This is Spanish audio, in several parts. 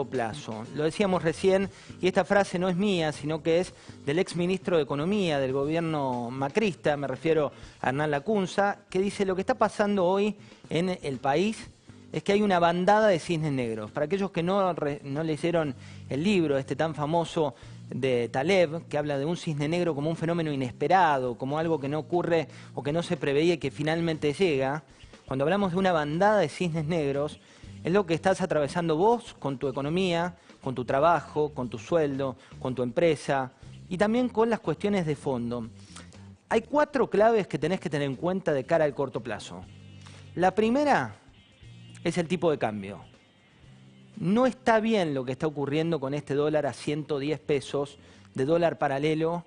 plazo. Lo decíamos recién, y esta frase no es mía, sino que es del exministro de Economía del gobierno macrista, me refiero a Hernán Lacunza, que dice: lo que está pasando hoy en el país es que hay una bandada de cisnes negros. Para aquellos que no leyeron el libro tan famoso de Taleb, que habla de un cisne negro como un fenómeno inesperado, como algo que no ocurre o que no se preveía y que finalmente llega, cuando hablamos de una bandada de cisnes negros, es lo que estás atravesando vos con tu economía, con tu trabajo, con tu sueldo, con tu empresa y también con las cuestiones de fondo. Hay 4 claves que tenés que tener en cuenta de cara al corto plazo. La primera es el tipo de cambio. No está bien lo que está ocurriendo con este dólar a 110 pesos de dólar paralelo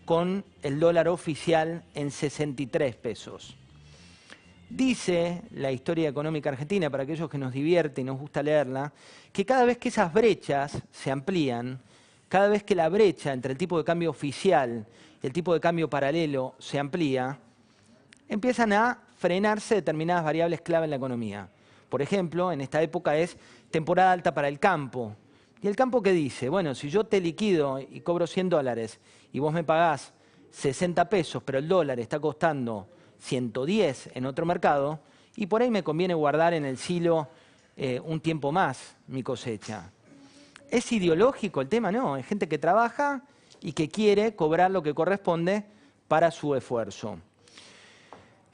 con el dólar oficial en 63 pesos. Dice la historia económica argentina, para aquellos que nos divierte y nos gusta leerla, que cada vez que esas brechas se amplían, cada vez que la brecha entre el tipo de cambio oficial y el tipo de cambio paralelo se amplía, empiezan a frenarse determinadas variables clave en la economía. Por ejemplo, en esta época es temporada alta para el campo. ¿Y el campo qué dice? Bueno, si yo te liquido y cobro 100 dólares y vos me pagás 60 pesos, pero el dólar está costando 110 en otro mercado, y por ahí me conviene guardar en el silo un tiempo más mi cosecha. ¿Es ideológico el tema? No, es gente que trabaja y que quiere cobrar lo que corresponde para su esfuerzo.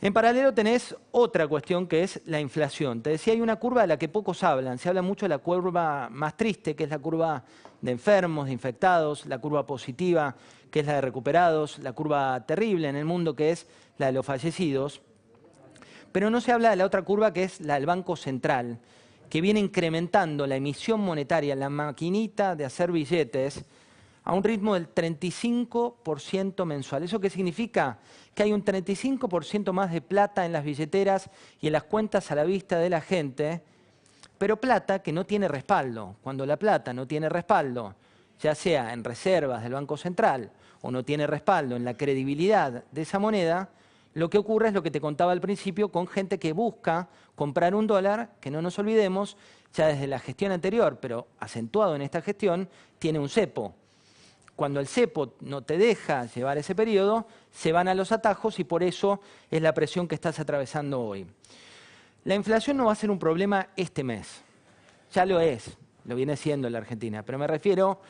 En paralelo tenés otra cuestión que es la inflación. Te decía, hay una curva de la que pocos hablan. Se habla mucho de la curva más triste, que es la curva de enfermos, de infectados, la curva positiva, que es la de recuperados, la curva terrible en el mundo, que es la de los fallecidos. Pero no se habla de la otra curva, que es la del Banco Central, que viene incrementando la emisión monetaria, la maquinita de hacer billetes, a un ritmo del 35% mensual. ¿Eso qué significa? Que hay un 35% más de plata en las billeteras y en las cuentas a la vista de la gente, pero plata que no tiene respaldo. Cuando la plata no tiene respaldo, ya sea en reservas del Banco Central o no tiene respaldo en la credibilidad de esa moneda, lo que ocurre es lo que te contaba al principio, con gente que busca comprar un dólar, que no nos olvidemos, ya desde la gestión anterior, pero acentuado en esta gestión, tiene un cepo. Cuando el cepo no te deja llevar ese periodo, se van a los atajos y por eso es la presión que estás atravesando hoy. La inflación no va a ser un problema este mes. Ya lo es, lo viene siendo en la Argentina, pero me refiero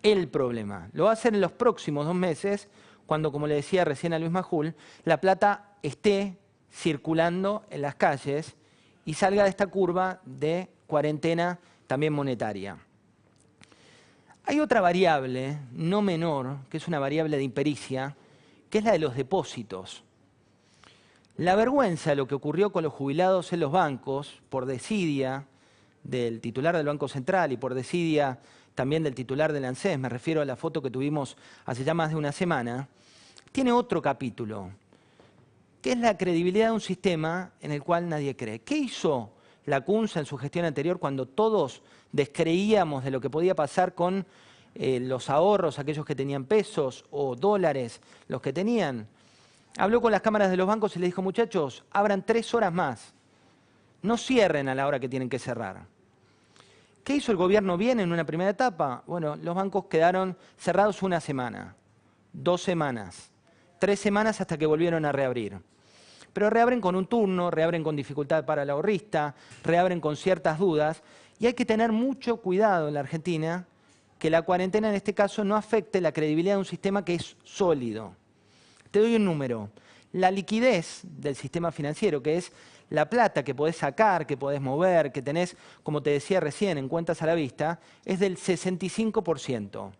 el problema. Lo va a ser en los próximos 2 meses, cuando, como le decía recién a Luis Majul, la plata esté circulando en las calles y salga de esta curva de cuarentena también monetaria. Hay otra variable, no menor, que es una variable de impericia, que es la de los depósitos. La vergüenza de lo que ocurrió con los jubilados en los bancos, por desidia del titular del Banco Central y por desidia también del titular del ANSES, me refiero a la foto que tuvimos hace ya más de una semana, tiene otro capítulo, que es la credibilidad de un sistema en el cual nadie cree. ¿Qué hizo Lacunza en su gestión anterior cuando todos descreíamos de lo que podía pasar con los ahorros, aquellos que tenían pesos o dólares, los que tenían? Habló con las cámaras de los bancos y les dijo: muchachos, abran 3 horas más, no cierren a la hora que tienen que cerrar. ¿Qué hizo el gobierno bien en una primera etapa? Bueno, los bancos quedaron cerrados 1 semana, 2 semanas, 3 semanas hasta que volvieron a reabrir. Pero reabren con un turno, reabren con dificultad para el ahorrista, reabren con ciertas dudas, y hay que tener mucho cuidado en la Argentina que la cuarentena en este caso no afecte la credibilidad de un sistema que es sólido. Te doy un número. La liquidez del sistema financiero, que es la plata que podés sacar, que podés mover, que tenés, como te decía recién, en cuentas a la vista, es del 65%.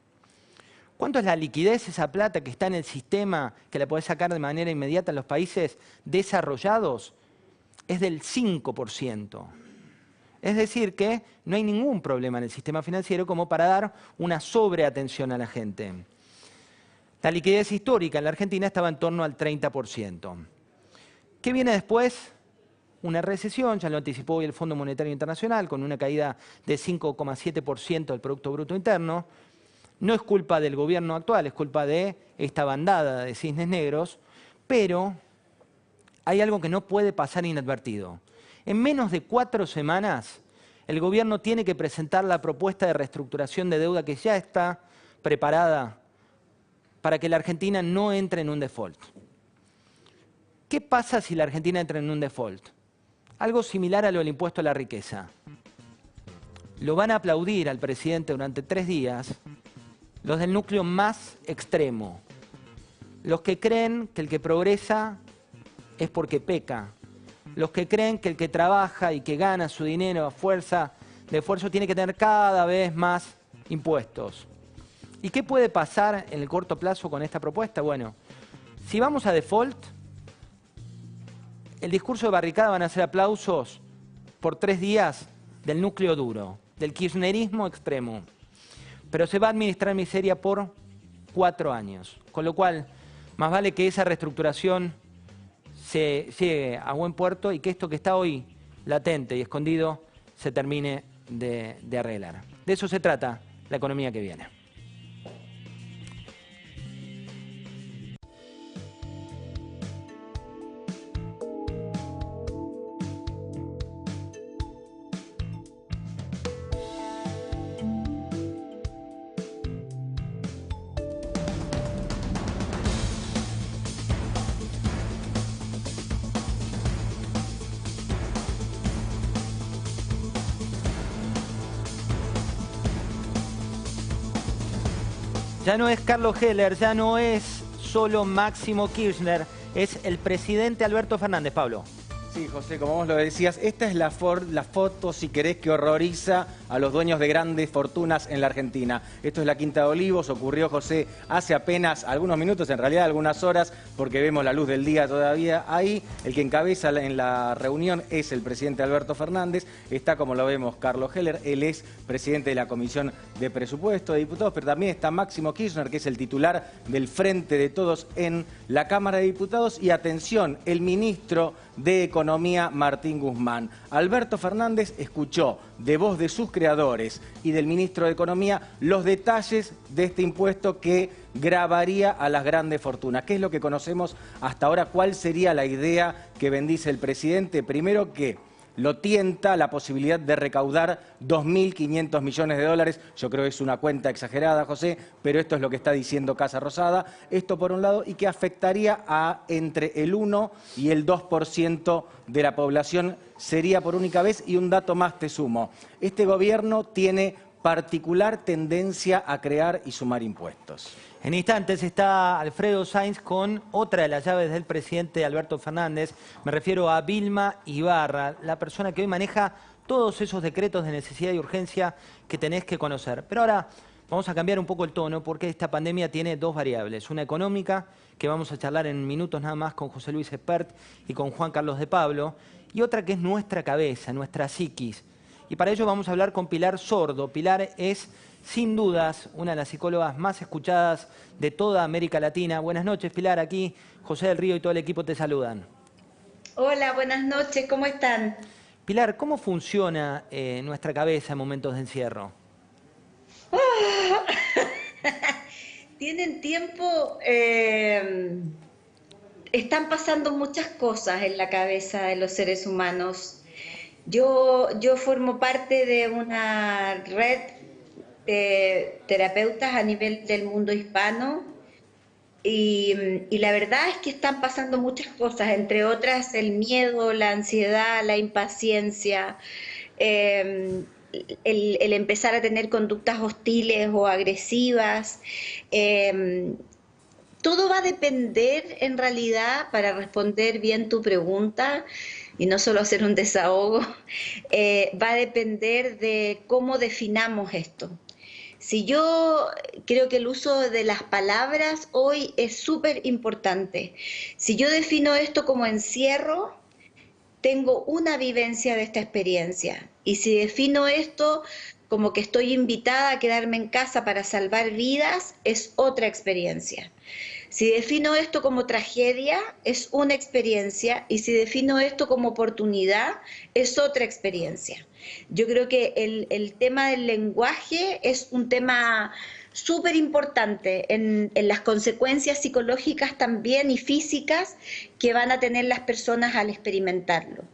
¿Cuánto es la liquidez, esa plata que está en el sistema, que la podés sacar de manera inmediata en los países desarrollados? Es del 5%. Es decir que no hay ningún problema en el sistema financiero como para dar una sobreatención a la gente. La liquidez histórica en la Argentina estaba en torno al 30%. ¿Qué viene después? Una recesión, ya lo anticipó hoy el Fondo Monetario Internacional, con una caída de 5,7% del Producto Bruto Interno. No es culpa del gobierno actual, es culpa de esta bandada de cisnes negros, pero hay algo que no puede pasar inadvertido. En menos de 4 semanas, el gobierno tiene que presentar la propuesta de reestructuración de deuda que ya está preparada para que la Argentina no entre en un default. ¿Qué pasa si la Argentina entra en un default? Algo similar a lo del impuesto a la riqueza. Lo van a aplaudir al presidente durante 3 días los del núcleo más extremo, los que creen que el que progresa es porque peca, los que creen que el que trabaja y que gana su dinero a fuerza de esfuerzo tiene que tener cada vez más impuestos. ¿Y qué puede pasar en el corto plazo con esta propuesta? Bueno, si vamos a default, el discurso de barricada van a ser aplausos por 3 días del núcleo duro, del kirchnerismo extremo. Pero se va a administrar miseria por 4 años. Con lo cual, más vale que esa reestructuración se llegue a buen puerto y que esto que está hoy latente y escondido se termine de arreglar. De eso se trata la economía que viene. Ya no es Carlos Heller, ya no es solo Máximo Kirchner, es el presidente Alberto Fernández, Pablo. Sí, José, como vos lo decías, esta es la foto, si querés, que horroriza a los dueños de grandes fortunas en la Argentina. Esto es la Quinta de Olivos, ocurrió, José, hace apenas algunos minutos, en realidad algunas horas, porque vemos la luz del día todavía ahí. El que encabeza en la reunión es el presidente Alberto Fernández, está, como lo vemos, Carlos Heller, él es presidente de la Comisión de Presupuesto de Diputados, pero también está Máximo Kirchner, que es el titular del Frente de Todos en la Cámara de Diputados, y atención, el ministro de Economía, Martín Guzmán. Alberto Fernández escuchó de voz de sus creadores y del ministro de Economía los detalles de este impuesto que gravaría a las grandes fortunas. ¿Qué es lo que conocemos hasta ahora? ¿Cuál sería la idea que bendice el presidente? Primero, que lo tienta la posibilidad de recaudar 2.500 millones de dólares. Yo creo que es una cuenta exagerada, José, pero esto es lo que está diciendo Casa Rosada. Esto por un lado, y que afectaría a entre el 1 y el 2% de la población. Sería por única vez, y un dato más te sumo. Este gobierno tiene particular tendencia a crear y sumar impuestos. En instantes está Alfredo Sainz con otra de las llaves del presidente Alberto Fernández. Me refiero a Vilma Ibarra, la persona que hoy maneja todos esos decretos de necesidad y urgencia que tenés que conocer. Pero ahora vamos a cambiar un poco el tono porque esta pandemia tiene 2 variables. Una económica, que vamos a charlar en minutos nada más con José Luis Espert y con Juan Carlos de Pablo. Y otra que es nuestra cabeza, nuestra psiquis. Y para ello vamos a hablar con Pilar Sordo. Pilar es, sin dudas, una de las psicólogas más escuchadas de toda América Latina. Buenas noches, Pilar. Aquí José del Río y todo el equipo te saludan. Hola, buenas noches. ¿Cómo están? Pilar, ¿cómo funciona nuestra cabeza en momentos de encierro? Tienen tiempo, están pasando muchas cosas en la cabeza de los seres humanos. Yo formo parte de una red de terapeutas a nivel del mundo hispano y la verdad es que están pasando muchas cosas, entre otras el miedo, la ansiedad, la impaciencia, el empezar a tener conductas hostiles o agresivas. Todo va a depender, en realidad, para responder bien tu pregunta, y no solo hacer un desahogo, va a depender de cómo definamos esto. Si yo creo que el uso de las palabras hoy es súper importante. Si yo defino esto como encierro, tengo una vivencia de esta experiencia. Y si defino esto como que estoy invitada a quedarme en casa para salvar vidas, es otra experiencia. Si defino esto como tragedia, es una experiencia, y si defino esto como oportunidad, es otra experiencia. Yo creo que el tema del lenguaje es un tema súper importante en las consecuencias psicológicas también y físicas que van a tener las personas al experimentarlo.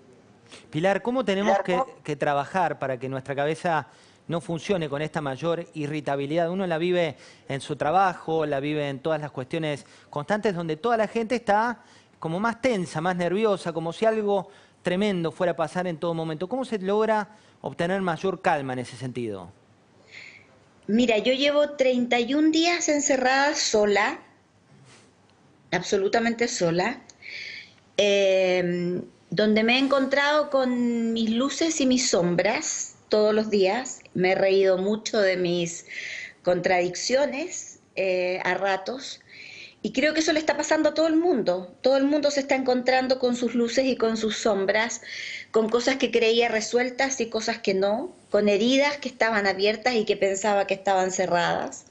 Pilar, ¿cómo tenemos que trabajar para que nuestra cabeza no funcione con esta mayor irritabilidad? Uno la vive en su trabajo, la vive en todas las cuestiones constantes donde toda la gente está como más tensa, más nerviosa, como si algo tremendo fuera a pasar en todo momento. ¿Cómo se logra obtener mayor calma en ese sentido? Mira, yo llevo 31 días encerrada sola, absolutamente sola, donde me he encontrado con mis luces y mis sombras todos los días. Me he reído mucho de mis contradicciones a ratos. Y creo que eso le está pasando a todo el mundo. Todo el mundo se está encontrando con sus luces y con sus sombras, con cosas que creía resueltas y cosas que no, con heridas que estaban abiertas y que pensaba que estaban cerradas,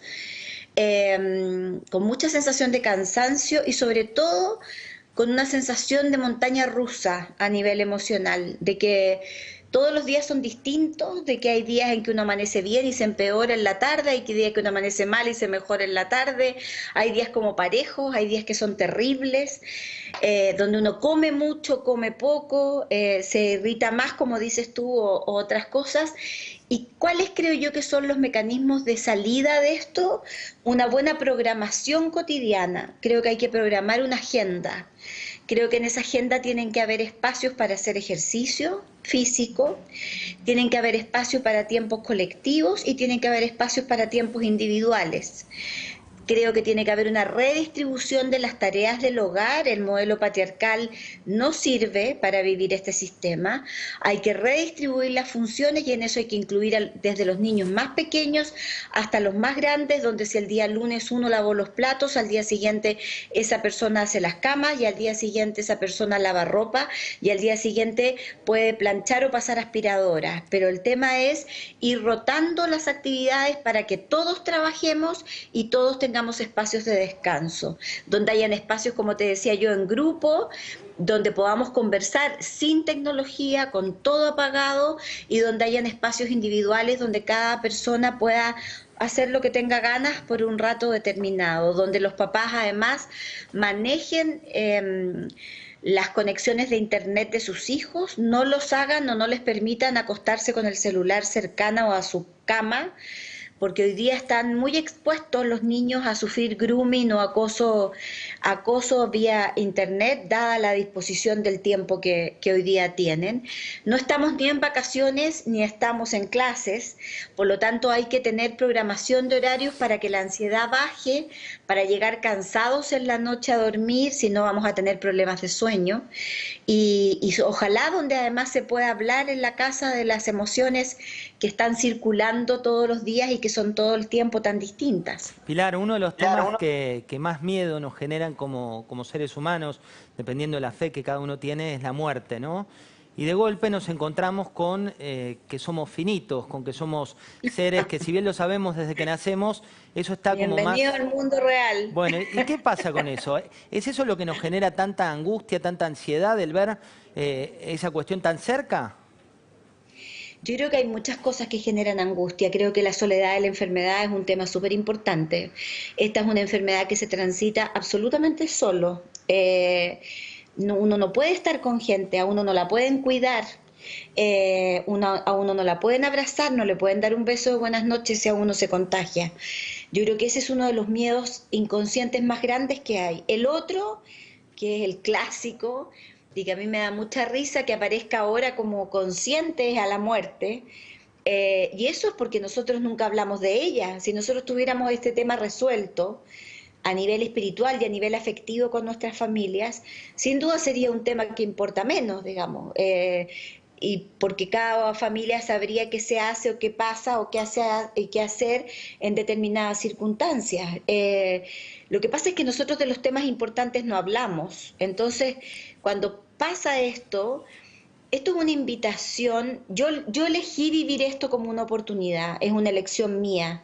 con mucha sensación de cansancio y sobre todo con una sensación de montaña rusa a nivel emocional, de que todos los días son distintos, de que hay días en que uno amanece bien y se empeora en la tarde, hay días que uno amanece mal y se mejora en la tarde, hay días como parejos, hay días que son terribles, donde uno come mucho, come poco, se irrita más, como dices tú, o otras cosas. ¿Y cuáles creo yo que son los mecanismos de salida de esto? Una buena programación cotidiana. Creo que hay que programar una agenda. Creo que en esa agenda tienen que haber espacios para hacer ejercicio físico, tienen que haber espacios para tiempos colectivos y tienen que haber espacios para tiempos individuales. Creo que tiene que haber una redistribución de las tareas del hogar. El modelo patriarcal no sirve para vivir este sistema. Hay que redistribuir las funciones y en eso hay que incluir desde los niños más pequeños hasta los más grandes, donde si el día lunes uno lavó los platos, al día siguiente esa persona hace las camas y al día siguiente esa persona lava ropa y al día siguiente puede planchar o pasar aspiradoras. Pero el tema es ir rotando las actividades para que todos trabajemos y todos tengamos espacios de descanso, donde hayan espacios, como te decía yo, en grupo, donde podamos conversar sin tecnología, con todo apagado, y donde hayan espacios individuales donde cada persona pueda hacer lo que tenga ganas por un rato determinado, donde los papás además manejen las conexiones de internet de sus hijos, no los hagan o no les permitan acostarse con el celular cercano o a su cama, porque hoy día están muy expuestos los niños a sufrir grooming o acoso vía internet, dada la disposición del tiempo que hoy día tienen. No estamos ni en vacaciones ni estamos en clases, por lo tanto hay que tener programación de horarios para que la ansiedad baje, para llegar cansados en la noche a dormir, si no vamos a tener problemas de sueño. Y ojalá donde además se pueda hablar en la casa de las emociones que están circulando todos los días y que son todo el tiempo tan distintas. Pilar, uno de los temas que más miedo nos generan como seres humanos, dependiendo de la fe que cada uno tiene, es la muerte, ¿no? Y de golpe nos encontramos con que somos finitos, con que somos seres que si bien lo sabemos desde que nacemos, eso está como más... Bienvenido al mundo real. Bueno, ¿y qué pasa con eso? ¿Es eso lo que nos genera tanta angustia, tanta ansiedad, el ver esa cuestión tan cerca? Yo creo que hay muchas cosas que generan angustia. Creo que la soledad de la enfermedad es un tema súper importante. Esta es una enfermedad que se transita absolutamente solo. Uno no puede estar con gente, a uno no la pueden cuidar, a uno no la pueden abrazar, no le pueden dar un beso de buenas noches si a uno se contagia. Yo creo que ese es uno de los miedos inconscientes más grandes que hay. El otro, que es el clásico, y que a mí me da mucha risa que aparezca ahora como conscientes a la muerte, y eso es porque nosotros nunca hablamos de ella. Si nosotros tuviéramos este tema resuelto a nivel espiritual y a nivel afectivo con nuestras familias, sin duda sería un tema que importa menos, digamos, y porque cada familia sabría qué se hace o qué pasa o qué hacer en determinadas circunstancias. Lo que pasa es que nosotros de los temas importantes no hablamos. Entonces, cuando pasa esto es una invitación. Yo elegí vivir esto como una oportunidad, es una elección mía.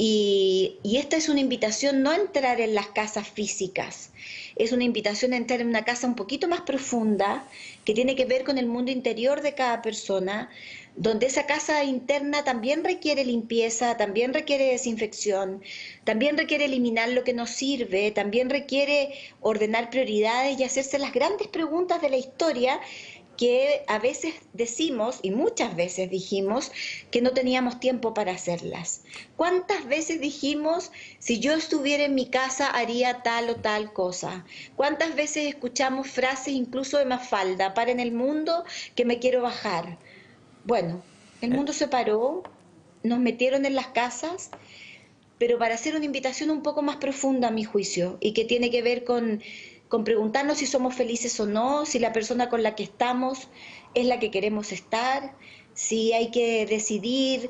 Y esta es una invitación no a entrar en las casas físicas, es una invitación a entrar en una casa un poquito más profunda, que tiene que ver con el mundo interior de cada persona, donde esa casa interna también requiere limpieza, también requiere desinfección, también requiere eliminar lo que no sirve, también requiere ordenar prioridades y hacerse las grandes preguntas de la historia que a veces decimos, y muchas veces dijimos, que no teníamos tiempo para hacerlas. ¿Cuántas veces dijimos, si yo estuviera en mi casa haría tal o tal cosa? ¿Cuántas veces escuchamos frases incluso de Mafalda, paren el mundo que me quiero bajar? Bueno, el mundo se paró, nos metieron en las casas, pero para hacer una invitación un poco más profunda a mi juicio, y que tiene que ver con preguntarnos si somos felices o no, si la persona con la que estamos es la que queremos estar, si hay que decidir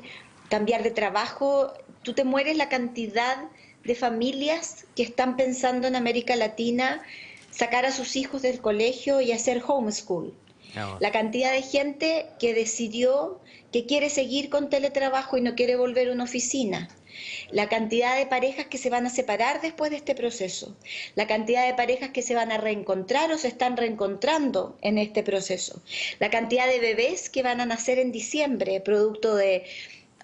cambiar de trabajo. Tú te mueres la cantidad de familias que están pensando en América Latina sacar a sus hijos del colegio y hacer homeschool. La cantidad de gente que decidió que quiere seguir con teletrabajo y no quiere volver a una oficina. La cantidad de parejas que se van a separar después de este proceso. La cantidad de parejas que se van a reencontrar o se están reencontrando en este proceso. La cantidad de bebés que van a nacer en diciembre, producto de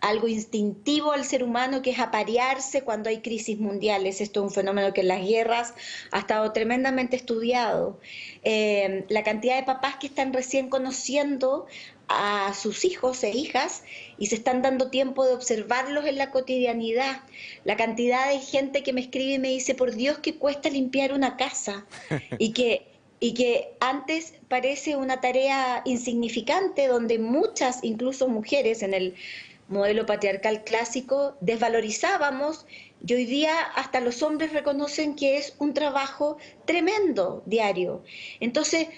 algo instintivo al ser humano, que es aparearse cuando hay crisis mundiales. Esto es un fenómeno que en las guerras ha estado tremendamente estudiado. La cantidad de papás que están recién conociendo a sus hijos e hijas y se están dando tiempo de observarlos en la cotidianidad. La cantidad de gente que me escribe y me dice, por Dios, que cuesta limpiar una casa, y que antes parece una tarea insignificante, donde muchas, incluso mujeres en el modelo patriarcal clásico, desvalorizábamos, y hoy día hasta los hombres reconocen que es un trabajo tremendo diario. Entonces,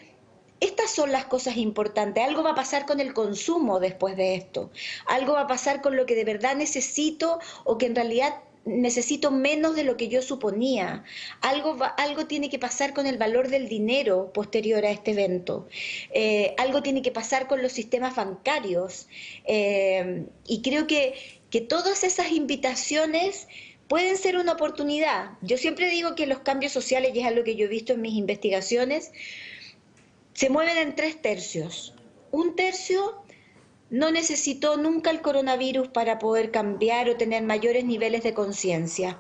estas son las cosas importantes. Algo va a pasar con el consumo después de esto. Algo va a pasar con lo que de verdad necesito, o que en realidad necesito menos de lo que yo suponía. Algo tiene que pasar con el valor del dinero posterior a este evento. Algo tiene que pasar con los sistemas bancarios. Y creo que todas esas invitaciones pueden ser una oportunidad. Yo siempre digo que los cambios sociales, y es algo que yo he visto en mis investigaciones, se mueven en 3 tercios. Un tercio no necesitó nunca el coronavirus para poder cambiar o tener mayores niveles de conciencia.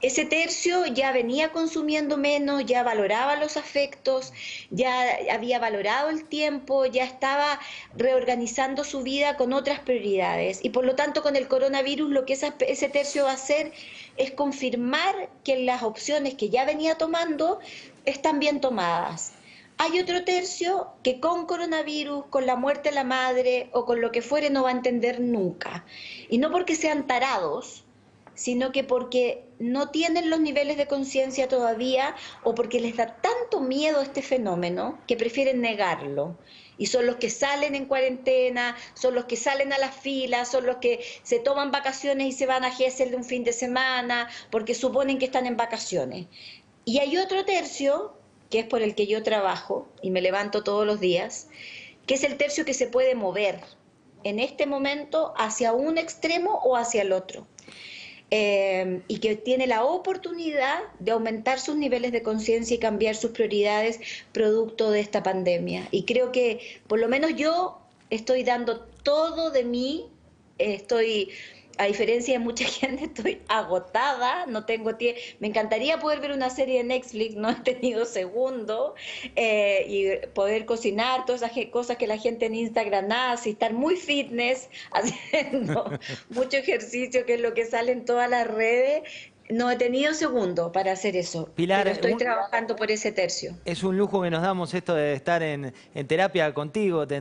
Ese tercio ya venía consumiendo menos, ya valoraba los afectos, ya había valorado el tiempo, ya estaba reorganizando su vida con otras prioridades. Y por lo tanto, con el coronavirus, lo que ese tercio va a hacer es confirmar que las opciones que ya venía tomando están bien tomadas. Hay otro tercio que con coronavirus, con la muerte de la madre o con lo que fuere, no va a entender nunca. Y no porque sean tarados, sino que porque no tienen los niveles de conciencia todavía, o porque les da tanto miedo este fenómeno que prefieren negarlo. Y son los que salen en cuarentena, son los que salen a las filas, son los que se toman vacaciones y se van a Gesell de un fin de semana porque suponen que están en vacaciones. Y hay otro tercio, que es por el que yo trabajo y me levanto todos los días, que es el tercio que se puede mover en este momento hacia un extremo o hacia el otro, y que tiene la oportunidad de aumentar sus niveles de conciencia y cambiar sus prioridades producto de esta pandemia. Y creo que por lo menos yo estoy dando todo de mí, a diferencia de mucha gente, estoy agotada, no tengo tiempo. Me encantaría poder ver una serie de Netflix, no he tenido segundo, y poder cocinar todas esas cosas que la gente en Instagram hace, estar muy fitness, haciendo mucho ejercicio, que es lo que sale en todas las redes. No he tenido segundo para hacer eso, Pilar, pero estoy trabajando por ese tercio. es un lujo que nos damos esto de estar en terapia contigo, de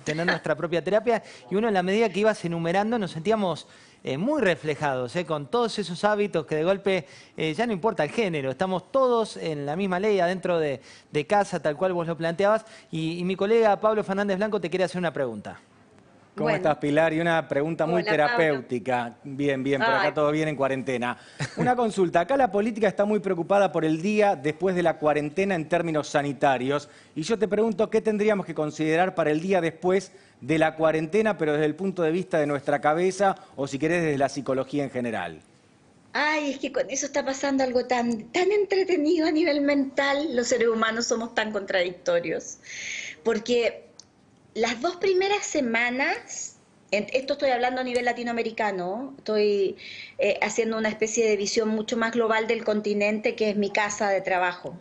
tener nuestra propia terapia, y uno, en la medida que ibas enumerando, nos sentíamos muy reflejados, con todos esos hábitos que de golpe ya no importa el género, estamos todos en la misma ley adentro de casa, tal cual vos lo planteabas. Y mi colega Pablo Fernández Blanco te quiere hacer una pregunta. ¿Cómo estás, Pilar? Y una pregunta muy terapéutica. Pablo. Bien, por acá todo bien en cuarentena. Una consulta. Acá la política está muy preocupada por el día después de la cuarentena en términos sanitarios. Y yo te pregunto, ¿qué tendríamos que considerar para el día después de la cuarentena, pero desde el punto de vista de nuestra cabeza, o si querés desde la psicología en general? Ay, es que con eso está pasando algo tan entretenido a nivel mental. Los seres humanos somos tan contradictorios. Porque las 2 primeras semanas, esto estoy hablando a nivel latinoamericano, estoy haciendo una especie de visión mucho más global del continente, que es mi casa de trabajo.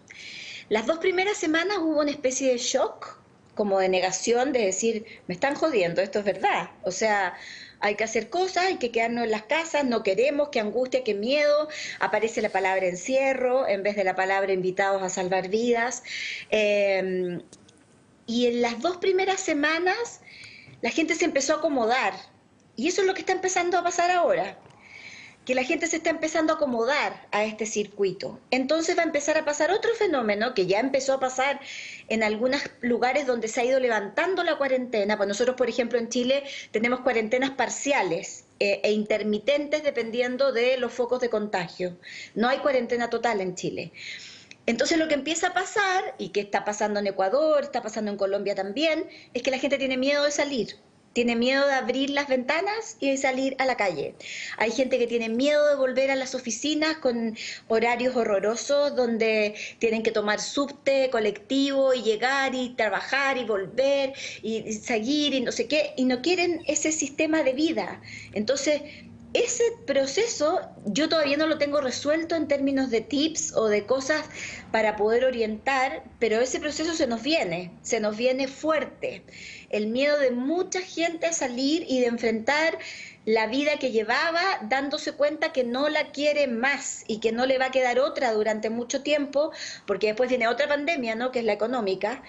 Las 2 primeras semanas hubo una especie de shock como de negación, de decir, me están jodiendo, esto es verdad. O sea, hay que hacer cosas, hay que quedarnos en las casas, no queremos, qué angustia, qué miedo. Aparece la palabra encierro en vez de la palabra invitados a salvar vidas. Y en las 2 primeras semanas la gente se empezó a acomodar. Y eso es lo que está empezando a pasar ahora, que la gente se está empezando a acomodar a este circuito. Entonces va a empezar a pasar otro fenómeno que ya empezó a pasar en algunos lugares donde se ha ido levantando la cuarentena. Pues nosotros, por ejemplo, en Chile tenemos cuarentenas parciales e intermitentes dependiendo de los focos de contagio. No hay cuarentena total en Chile. Entonces lo que empieza a pasar, y que está pasando en Ecuador, está pasando en Colombia también, es que la gente tiene miedo de salir. Tiene miedo de abrir las ventanas y de salir a la calle. Hay gente que tiene miedo de volver a las oficinas con horarios horrorosos donde tienen que tomar subte, colectivo y llegar y trabajar y volver y seguir y no sé qué. Y no quieren ese sistema de vida. Entonces, ese proceso yo todavía no lo tengo resuelto en términos de tips o de cosas para poder orientar, pero ese proceso se nos viene fuerte. El miedo de mucha gente a salir y de enfrentar la vida que llevaba, dándose cuenta que no la quiere más y que no le va a quedar otra durante mucho tiempo, porque después viene otra pandemia, ¿no?, que es la económica,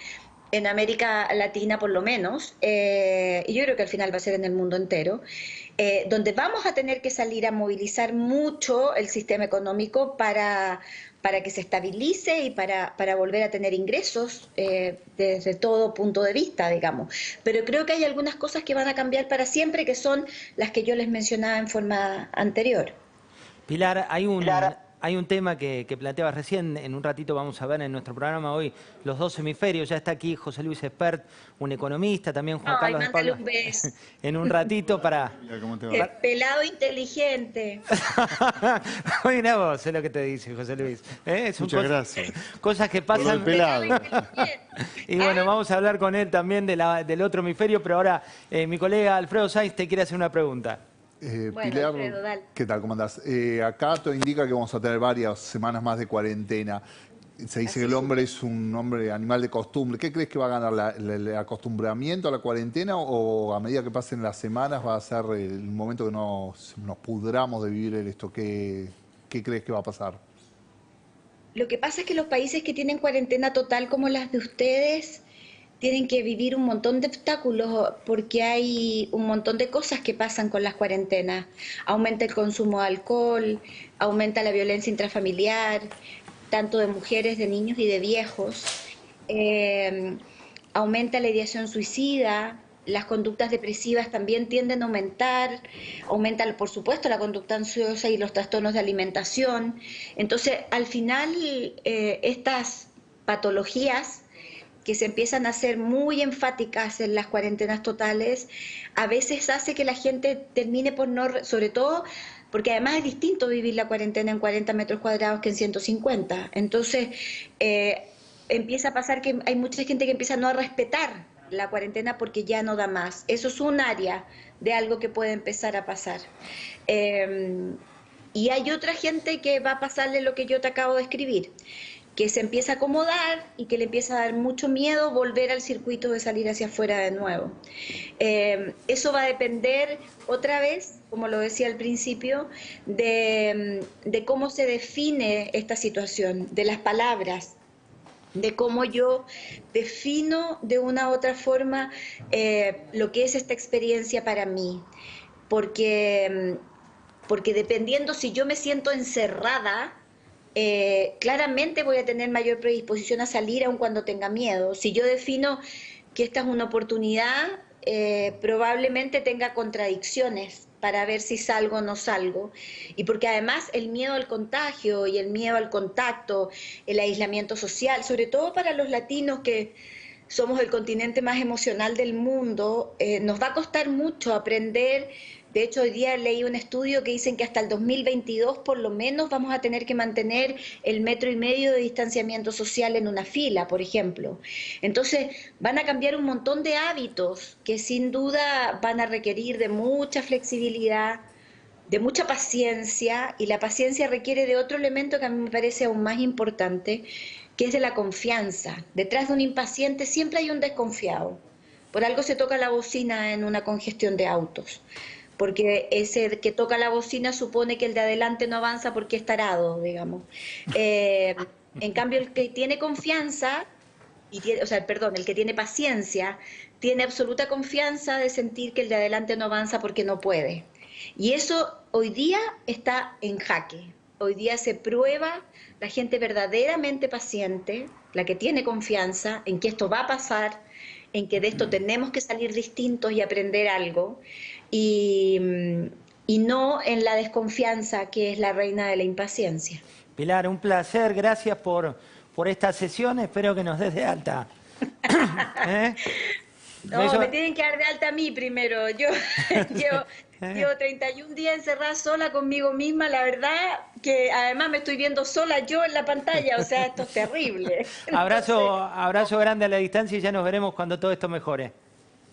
en América Latina por lo menos, y yo creo que al final va a ser en el mundo entero, donde vamos a tener que salir a movilizar mucho el sistema económico para que se estabilice y para volver a tener ingresos desde todo punto de vista, digamos. Pero creo que hay algunas cosas que van a cambiar para siempre, que son las que yo les mencionaba en forma anterior. Pilar, hay un tema que planteabas recién, en un ratito vamos a ver en nuestro programa hoy los dos hemisferios. Ya está aquí José Luis Espert, un economista, también Juan Carlos de Pablo. Un beso. En un ratito para... ¿Cómo te va? Qué pelado inteligente. Mira vos, es lo que te dice José Luis. Muchas gracias. Cosas que Por pasan... el pelado. Y bueno, vamos a hablar con él también del otro hemisferio, pero ahora mi colega Alfredo Sainz te quiere hacer una pregunta. Bueno, Pilar, Alfredo, dale. ¿qué tal? ¿Cómo andás? Acá todo indica que vamos a tener varias semanas más de cuarentena. Se dice que el hombre es un hombre animal de costumbre. ¿Qué crees que va a ganar el acostumbramiento a la cuarentena o a medida que pasen las semanas va a ser el momento que nos pudramos de vivir esto? ¿Qué crees que va a pasar? Lo que pasa es que los países que tienen cuarentena total como las de ustedes tienen que vivir un montón de obstáculos porque hay un montón de cosas que pasan con las cuarentenas. Aumenta el consumo de alcohol, aumenta la violencia intrafamiliar, tanto de mujeres, de niños y de viejos. Aumenta la ideación suicida, las conductas depresivas también tienden a aumentar, aumenta por supuesto la conducta ansiosa y los trastornos de alimentación. Entonces, al final, estas patologías que se empiezan a hacer muy enfáticas en las cuarentenas totales, a veces hace que la gente termine por no, sobre todo porque además es distinto vivir la cuarentena en 40 metros cuadrados que en 150. Entonces, empieza a pasar que hay mucha gente que empieza a no respetar la cuarentena porque ya no da más. Eso es un área de algo que puede empezar a pasar. Y hay otra gente que va a pasarle lo que yo te acabo de escribir, que se empieza a acomodar y que le empieza a dar mucho miedo volver al circuito de salir hacia afuera de nuevo. Eso va a depender otra vez, como lo decía al principio, de cómo se define esta situación, de las palabras, de cómo yo defino de una u otra forma lo que es esta experiencia para mí. Porque dependiendo si yo me siento encerrada, claramente voy a tener mayor predisposición a salir aun cuando tenga miedo. Si yo defino que esta es una oportunidad, probablemente tenga contradicciones para ver si salgo o no salgo. Y porque además el miedo al contagio y el miedo al contacto, el aislamiento social, sobre todo para los latinos que somos el continente más emocional del mundo, nos va a costar mucho aprender. De hecho, hoy día leí un estudio que dicen que hasta el 2022 por lo menos vamos a tener que mantener el 1,5 metros de distanciamiento social en una fila, por ejemplo. Entonces, van a cambiar un montón de hábitos que sin duda van a requerir de mucha flexibilidad, de mucha paciencia, y la paciencia requiere de otro elemento que a mí me parece aún más importante, que es de la confianza. Detrás de un impaciente siempre hay un desconfiado. Por algo se toca la bocina en una congestión de autos, porque ese que toca la bocina supone que el de adelante no avanza porque es tarado, digamos. En cambio, el que tiene confianza, el que tiene paciencia, tiene absoluta confianza de sentir que el de adelante no avanza porque no puede. Y eso hoy día está en jaque. Hoy día se prueba la gente verdaderamente paciente, la que tiene confianza en que esto va a pasar, en que de esto tenemos que salir distintos y aprender algo, y no en la desconfianza, que es la reina de la impaciencia. Pilar, un placer, gracias por esta sesión, espero que nos des de alta. ¿Eh? No, Eso... me tienen que dar de alta a mí primero. Yo llevo 31 días encerrada sola conmigo misma, la verdad que además me estoy viendo sola yo en la pantalla, o sea, esto es terrible. Abrazo grande a la distancia y ya nos veremos cuando todo esto mejore.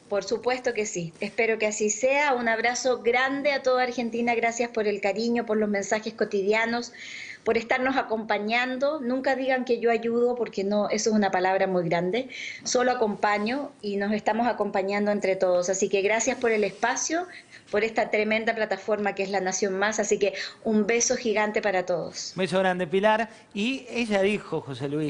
Por supuesto que sí, espero que así sea. Un abrazo grande a toda Argentina, gracias por el cariño, por los mensajes cotidianos, por estarnos acompañando. Nunca digan que yo ayudo, porque no, eso es una palabra muy grande. Solo acompaño y nos estamos acompañando entre todos. Así que gracias por el espacio, por esta tremenda plataforma que es La Nación Más. Así que un beso gigante para todos. Un beso grande, Pilar. Y ella dijo, José Luis,